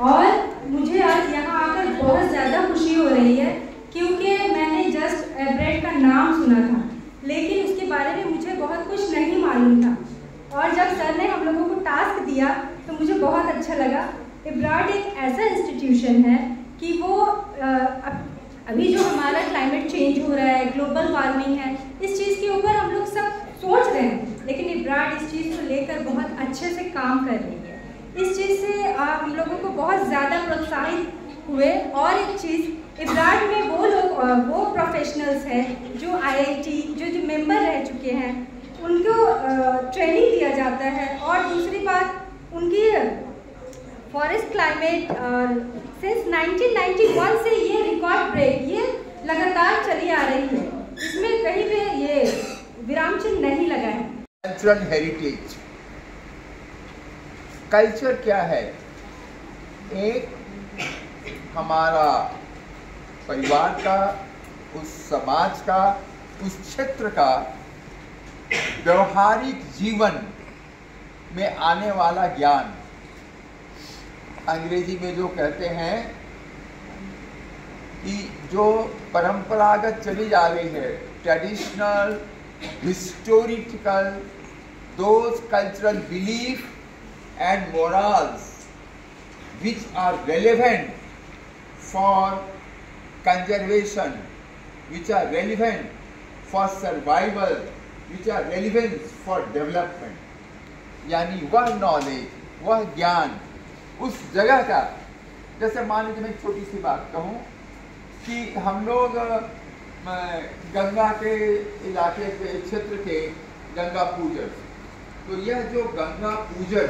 और मुझे आज यहाँ आकर बहुत ज़्यादा खुशी हो रही है, क्योंकि मैंने जस्ट एब्रेड का नाम सुना था, लेकिन उसके बारे में मुझे बहुत कुछ नहीं मालूम था। और जब सर ने हम लोगों को टास्क दिया तो मुझे बहुत अच्छा लगा। एब्राड एक ऐसा इंस्टीट्यूशन है कि वो अभी जो हमारा क्लाइमेट चेंज हो रहा है, ग्लोबल वार्मिंग है, इस चीज़ के ऊपर हम लोग सब सोच रहे हैं, लेकिन एब्राड इस चीज़ को लेकर बहुत अच्छे से काम कर रही है। इस चीज़ से हम लोगों को बहुत ज़्यादा प्रोत्साहित हुए। और एक चीज़, एब्राड में वो लोग वो प्रोफेशनल्स हैं जो IIT जो मेंबर रह चुके हैं, उनको ट्रेनिंग दिया जाता है। और दूसरी बात, उनकी फॉरेस्ट क्लाइमेट सिंस 1991 से ये रिकॉर्ड ब्रेक ये लगातार चली आ रही है, इसमें कहीं पे ये विराम चिन्ह नहीं लगा है। कल्चरल हेरिटेज, कल्चर क्या है? एक हमारा परिवार का, उस समाज का, उस क्षेत्र का व्यवहारिक जीवन में आने वाला ज्ञान। अंग्रेजी में जो कहते हैं कि जो परंपरागत चली जा रही है, traditional, historical, those cultural belief and morals which are relevant for conservation, which are relevant for survival, which are relevant for development, यानी वह नॉलेज, वह ज्ञान उस जगह का। जैसे मान लीजिए मैं छोटी सी बात कहूँ कि हम लोग गंगा के इलाके के क्षेत्र के गंगा पूजन, तो यह जो गंगा पूजन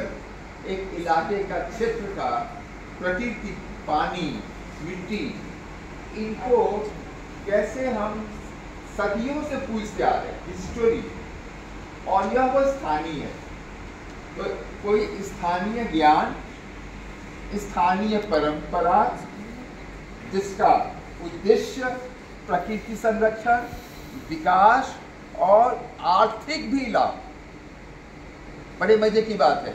एक इलाके का, क्षेत्र का, प्रकृति, पानी, मिट्टी, इनको कैसे हम सदियों से पूजते आ रहे हैं, हिस्टोरी, और यह वो स्थानीय है। तो कोई स्थानीय ज्ञान, स्थानीय परंपरा, जिसका उद्देश्य प्रकृति संरक्षण, विकास और आर्थिक भी लाभ। बड़े मजे की बात है,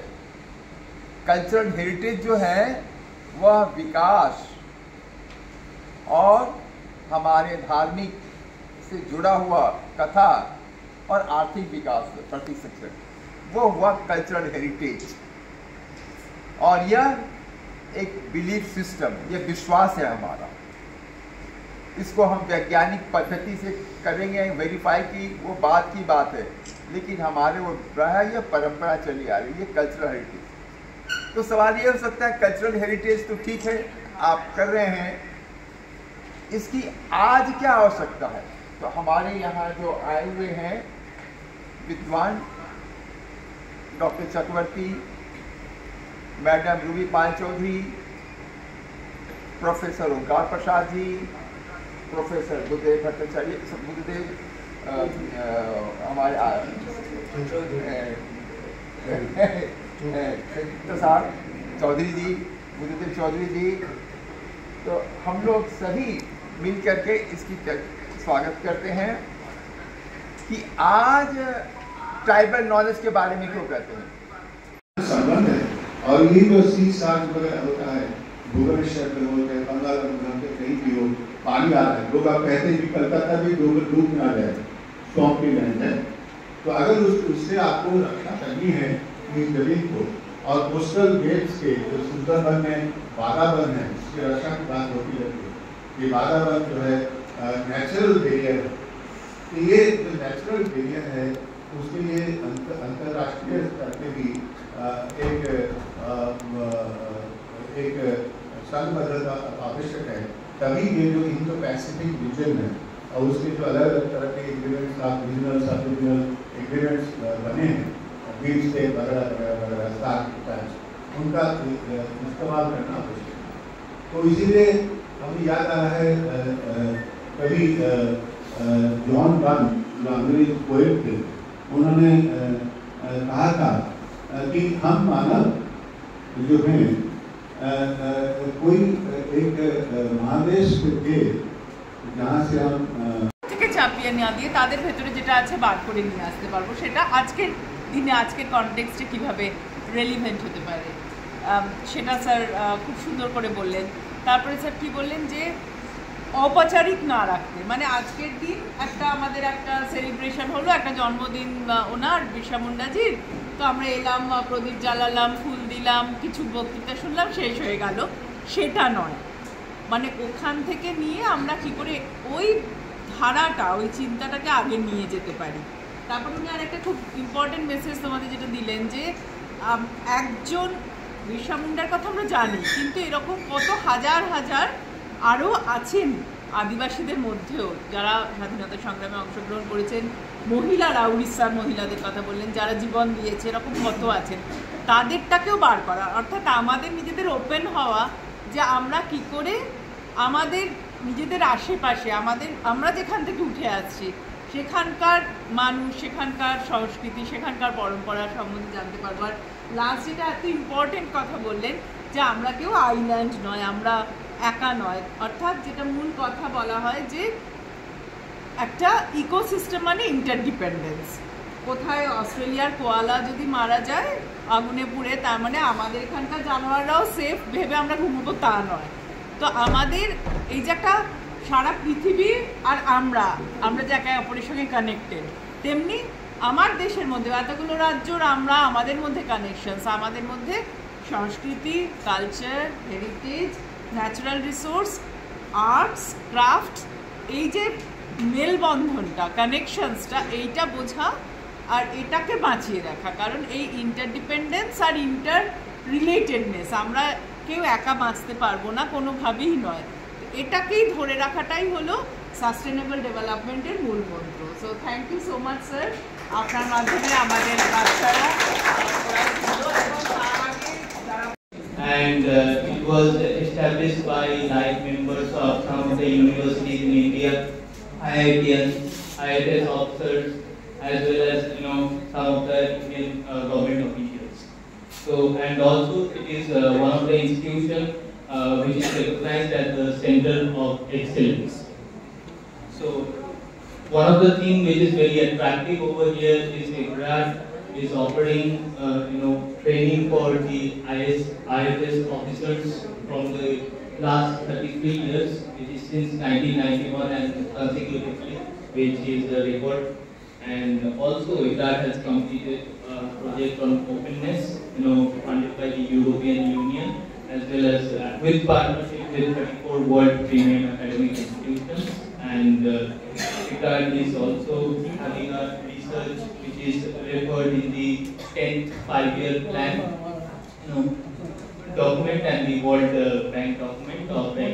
कल्चरल हेरिटेज जो है वह विकास और हमारे धार्मिक से जुड़ा हुआ कथा और आर्थिक विकास, प्रतिशिक्षण, वो हुआ कल्चरल हेरिटेज। और यह एक बिलीफ सिस्टम, यह विश्वास है हमारा। इसको हम वैज्ञानिक पद्धति से करेंगे वेरीफाई की, वो बात की बात है, लेकिन हमारे वो रहा, यह परंपरा चली आ रही है, कल्चरल हेरिटेज। तो सवाल ये हो सकता है, कल्चरल हेरिटेज तो ठीक है आप कर रहे हैं, इसकी आज क्या आवश्यकता है? तो हमारे यहाँ जो आए हुए हैं विद्वान डॉक्टर चक्रवर्ती, मैडम रूबी पाल चौधरी, प्रोफेसर ओंकार प्रसाद जी, प्रोफेसर बुद्धदेव भट्टाचार्य, बुद्धदेव हमारे प्रसाद चौधरी जी, बुद्धदेव चौधरी जी, तो हम लोग सभी मिल करके इसकी स्वागत करते हैं कि आज ट्राइबल नॉलेज के बारे में क्यों कहते हैं। संबंध है, और ये जो सीसाग वगैरह होता है, भुवनेश्वर में होते हैं, बंगाल में कहीं भी हो, पानी आ रहा है, लोग आप कहते हैं कि कलकत्ता भी डूब ना जाए, स्वम्प की लैंड है। तो अगर उससे आपको रक्षा करनी है इस जमीन को, और कोस्टल गेट्स के जो सुंदरबन में बाधा वन है, उसकी रक्षा की बात होती रहती है। ये बाधा वन जो है नेचुरल बैरियर है, तो ये जो नेचुरल बैरियर है उसके लिए अंतर्राष्ट्रीय स्तर पे भी एक संघबद्धता आवश्यक है। तभी ये जो इंडो पैसिफिक रीजन है और उसके जो अलग अलग तरह के एग्रीमेंट्स, रीजनल, सब रीजनल एग्रीमेंट्स बने हैं, बीच से वगैरह उनका इस्तेमाल करना आवश्यक है। तो इसीलिए हमें याद आ रहा है कभी जॉन डन, जो अंग्रेज पोएट थे, उन्होंने कहा था कि हम मानव जो हैं कोई एक महादेश के जहाँ से हम থেকে চাপিয়ে না দিয়ে তাদের ভেতরে যেটা আছে বার করে নিয়ে আসতে পারবো, সেটা আজকের দিনে আজকের কনটেক্সটে কিভাবে রেলিভেন্ট হতে পারে। সেটা স্যার খুব সুন্দর করে বললেন। তারপরে স্যার কী বললেন যে ঔপচারিক না রাখতে, মানে আজকের দিন আমাদের একটা সেলিব্রেশন হলো, একটা জন্মদিন ওনার বিরসা মুন্ডাজির, তো আমরা এলাম, প্রদীপ জ্বালালাম, ফুল দিলাম, কিছু বক্তৃতা শুনলাম, শেষ হয়ে গেল, সেটা নয়। মানে ওখান থেকে নিয়ে আমরা কি করে ওই ধারাটা, ওই চিন্তাটাকে আগে নিয়ে যেতে পারি। তারপর উনি আর একটা খুব ইম্পর্টেন্ট মেসেজ তোমাদের যেটা দিলেন যে একজন বিরসা মুন্ডার কথা আমরা জানি, কিন্তু এরকম কত হাজার হাজার আরও আছেন আদিবাসীদের মধ্যেও যারা স্বাধীনতা সংগ্রামে অংশগ্রহণ করেছেন, মহিলারা, উড়িষ্যার মহিলাদের কথা বললেন, যারা জীবন দিয়েছে, এরকম কত আছেন, তাদেরটাকেও বার করা। অর্থাৎ আমাদের নিজেদের ওপেন হওয়া যে আমরা কি করে আমাদের নিজেদের আশেপাশে আমরা যেখান থেকে উঠে আসছি সেখানকার মানুষ, সেখানকার সংস্কৃতি, সেখানকার পরম্পরা সম্বন্ধে জানতে পারবো। আর লাস্ট যেটা এত ইম্পর্টেন্ট কথা বললেন যে আমরা কেউ আইল্যান্ড নয়, আমরা একা নয়। অর্থাৎ যেটা মূল কথা বলা হয় যে একটা ইকোসিস্টেম মানে ইন্টারডিপেন্ডেন্স। কোথায় অস্ট্রেলিয়ার কোয়ালা যদি মারা যায় আগুনে পুড়ে, তার মানে আমাদের এখানকার জানোয়াররাও সেফ ভেবে আমরা ঘুমবো তা নয়। তো আমাদের এই যে একটা সারা পৃথিবী আর আমরা যে একে অপরের সঙ্গে কানেক্টেড, তেমনি আমার দেশের মধ্যে এতগুলো রাজ্যর আমাদের মধ্যে কানেকশনস, আমাদের মধ্যে সংস্কৃতি, culture, heritage, natural resource, arts, craft, এই যে মেলবন্ধনটা, কানেকশনসটা, এইটা বোঝা আর এটাকে বাঁচিয়ে রাখা। কারণ এই ইন্টারডিপেন্ডেন্স আর ইন্টার রিলেটেডনেস, আমরা কেউ একা বাঁচতে পারবো না, কোনোভাবেই নয়। এটাকেই ধরে রাখাটাই হলো সাস্টেনেবল ডেভেলপমেন্টের মূল মন্ত্র। So thank you so much sir, আপনার মাধ্যমে আমাদের বাচ্চারা and it was established by like members of some of the universities in India, IITians, IIS officers, as well as some of the Indian government officials. So, and also it is one of the institutions which is recognized as the center of excellence. So, one of the things which is very attractive over here is ICRAD is offering training for the IFS officers from the last 33 years, which is since 1991 and consecutively, which is the record. And also ICRAD has completed a project on openness, funded by the European Union, as well as with partnership with 34 world premium academic institutions. And ICRAD is also having a research which is referred in the 10th 5-year plan document and the World Bank document of the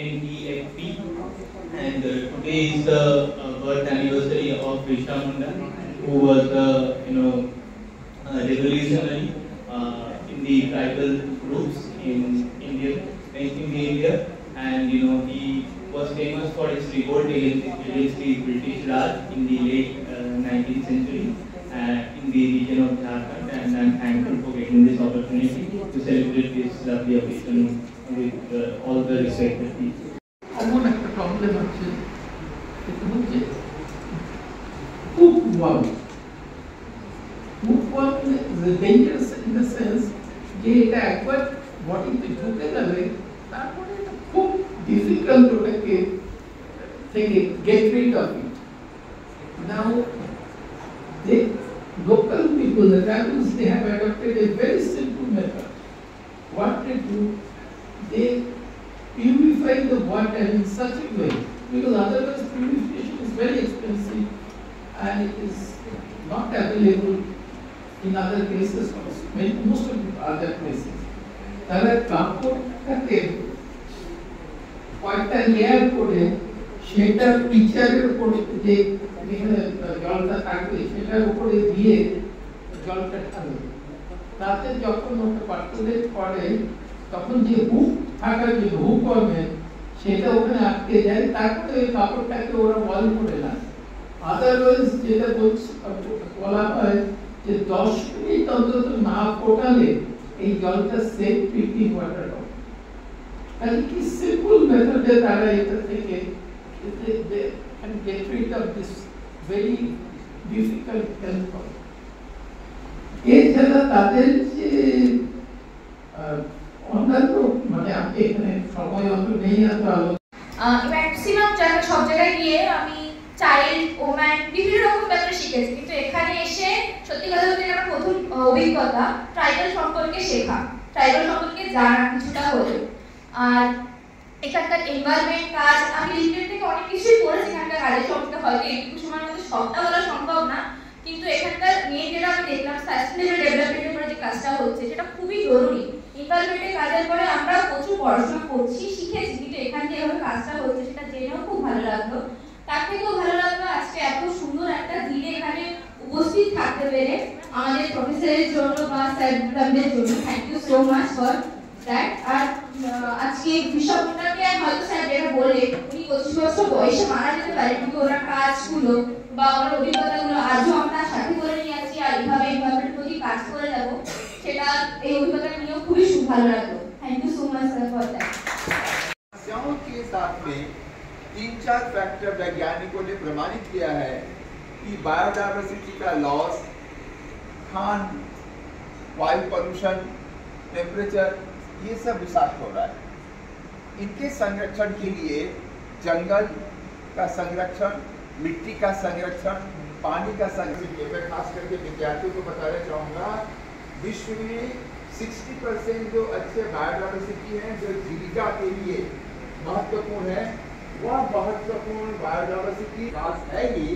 NDFP. And today is the birth anniversary of Birsa Munda, who was a revolutionary in the tribal groups in India, and he was famous for his revolt against the British Raj in the late 19th century in the region of Jharkhand. And I'm thankful for getting this opportunity to celebrate this lovely occasion with all the respected people. এমন একটা problem আছে, সেটা হচ্ছে hookworm. Hookworm is dangerous in the sense যে এটা একবার বডিতে ঢুকে গেলে তারপরে খুব ডিফিকাল্ট ওটাকে থেকে get rid of it. Now the local people, the tribals, they have adopted a very simple method. What they do, they purify the water in such a way, because otherwise purification is very expensive and it is not available in other places also, most of the other places. তারা কাপড়টাকে কয়েকটা layer করে সেটা পিচারের উপরে যে জলটা থাকবে সেটার উপরে দিয়ে জলটা ঢালবে, তাতে যখন ওটা পার্কুলেট করে তখন যে হুক থাকার যে হুক হবে সেটা ওখানে আটকে যায়, তারপরে ওই কাপড়টাকে ওরা বল করে না। আদারওয়াইজ যেটা বলা হয় যে 10 মিনিট অন্তত না ফোটালে এই জলটা সেফ ড্রিঙ্কিং ওয়াটার হবে। তাহলে কি সিম্পল মেথডে তারা এটা থেকে get rid of this very difficult health problem. এছাড়া তাদের যে অন্যান্য মানে আমি এখানে সময় অত নেই এত ম্যাক্সিমাম জায়গায় সব জায়গায় গিয়ে আমি চাইল্ড ওম্যান বিভিন্ন রকম ব্যাপারে শিখেছি, কিন্তু এখানে এসে সত্যি কথা বলতে আমার প্রথম অভিজ্ঞতা ট্রাইবাল সম্পর্কে শেখা, ট্রাইবাল সম্পর্কে জানা কিছুটা হলেও। আর এখানকার এনভায়রনমেন্ট, কাজ, আমি লিটারেল থেকে অনেক কিছুই পড়েছি এখানকার কাজের সম্পর্কে, হয়তো এইটুকু সময়ের মধ্যে সবটা বলা সম্ভব না, কিন্তু এখানকার মেয়ে যেটা আমি দেখলাম সাস্টেনেবল ডেভেলপমেন্টের উপরে যে কাজটা হচ্ছে সেটা খুবই জরুরি। এনভায়রনমেন্টের কাজের পরে আমরা প্রচুর পড়াশোনা করছি, শিখেছি, কিন্তু এখানে যেভাবে কাজটা হচ্ছে সেটা জেনেও খুব ভালো লাগলো। তার থেকেও ভালো লাগলো আজকে এত সুন্দর একটা দিনে এখানে উপস্থিত থাকতে পেরে আমাদের প্রফেসরের জন্য বা স্যারদের জন্য thank you so much for that. আর আজকে বিষয়টাকে হয়তো স্যার যেটা বলে উনি 25 বছর বয়সে মারা যেতে পারে, কিন্তু ওনার কাজগুলো বা ওনার অভিজ্ঞতাগুলো আজও আমরা সাথে করে নিয়ে আসছি, আর এইভাবে এনভায়রনমেন্টের প্রতি কাজ করে যাব, সেটা এই অভিজ্ঞতাটা নিয়েও খুবই ভালো লাগলো। থ্যাংক ইউ সো माच सर फॉर दैट। समस्याओं के साथ में 3-4 फैक्टर वैज्ञानिकों ने प्रमाणित किया है कि बायोडायवर्सिटी का लॉस, खान, वायु पोल्यूशन, टेम्परेचर, ये सब विषाक्त हो रहा है। इनके संरक्षण के लिए जंगल का संरक्षण, मिट्टी का संरक्षण, पानी का संरक्षण, मैं खास करके विद्यार्थियों को बताना चाहूँगा, विश्व में 60% जो अच्छे बायोडायवर्सिटी हैं जो जीविका के लिए महत्वपूर्ण है, वह महत्वपूर्ण बायोडायवर्सिटी विकास है ही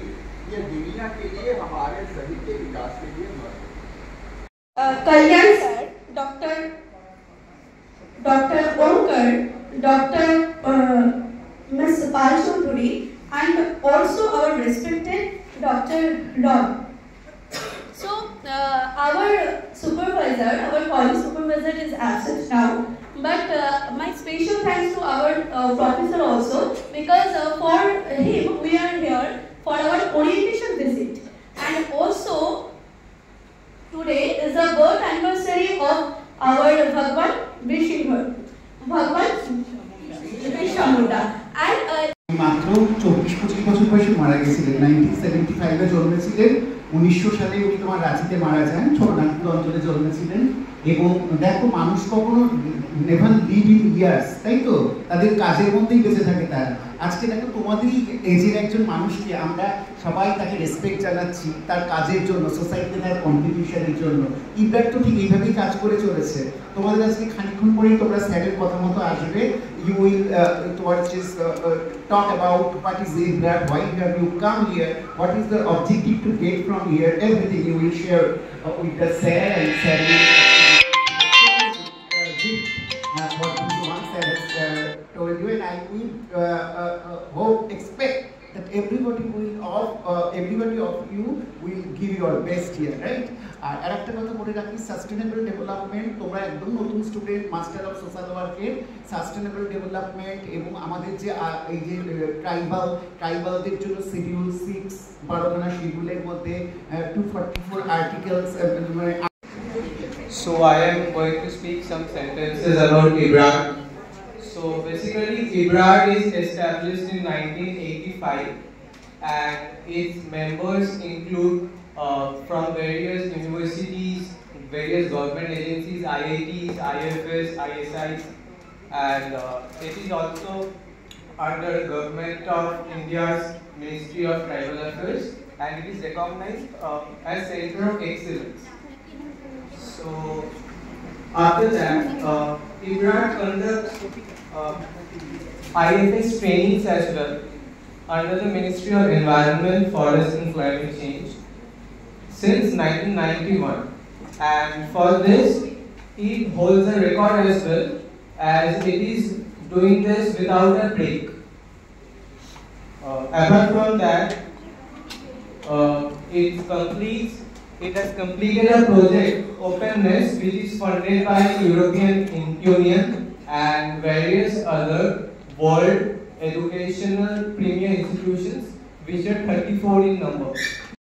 ये दुनिया के लिए, हमारे सभी के विकास के लिए महत्वपूर्ण। Kalyan sir, doctor Omkar, doctor miss Pal Chaudhary, and also our respected Dr. Don. So our supervisor, our college supervisor is absent now, but my special thanks to our professor also, because for him we are here for our orientation visit, and also today is the birth anniversary of our Bhagwan Vishnu Muda, and মাত্র 24-25 বছর বয়সে মারা গেছিলেন। 1975-এ জন্মেছিলেন, 1900 সালে উনি তোমার রাঁচিতে মারা যান, ছোটনাগপুর অঞ্চলে জন্মেছিলেন। এবং দেখো, মানুষ কখনো নেভার লিভ ইন ইয়ার্স, তাই তো, তাদের কাজের মধ্যেই বেঁচে থাকে তারা। আজকে দেখো তোমাদেরই এজের একজন মানুষকে আমরা সবাই তাকে রেসপেক্ট জানাচ্ছি তার কাজের জন্য, সোসাইটিতে তার কন্ট্রিবিউশনের জন্য। ইব্রার তো ঠিক এইভাবেই কাজ করে চলেছে। তোমাদের আজকে খানিকক্ষণ পরেই তোমরা স্যারের কথা মতো আসবে। You will towards just talk about what is IBRAR, why have you come here, what is the objective to get from here, everything you will share with the sir, and sir will what this one sir has told you, and I will hope, expect that everybody of you will give your best here, right? আর একটা কথা বলে রাখি, sustainable development, তোমরা একদম নতুন student, master of social ওয়ার্কের sustainable development এবং আমাদের যে এই যে ট্রাইবালদের জন্য শিডিউল 6 12খানা শিডিউলের মধ্যে 244 articles. So I am going to speak some sentences about IBRAR. So basically IBRAR is established in 1985 and its members include from various universities, various government agencies, IITs, IFS, ISIs, and it is also under Government of India's Ministry of Tribal Affairs, and it is recognized as Center of Excellence. So after that, IBRAR conducts IFS trainings as well under the Ministry of Environment, Forest and Climate Change since 1991, and for this it holds a record as well, as it is doing this without a break. Apart from that, it has completed a project Openness, which is funded by European Union and various other world educational premier institutions, which are 34 in number.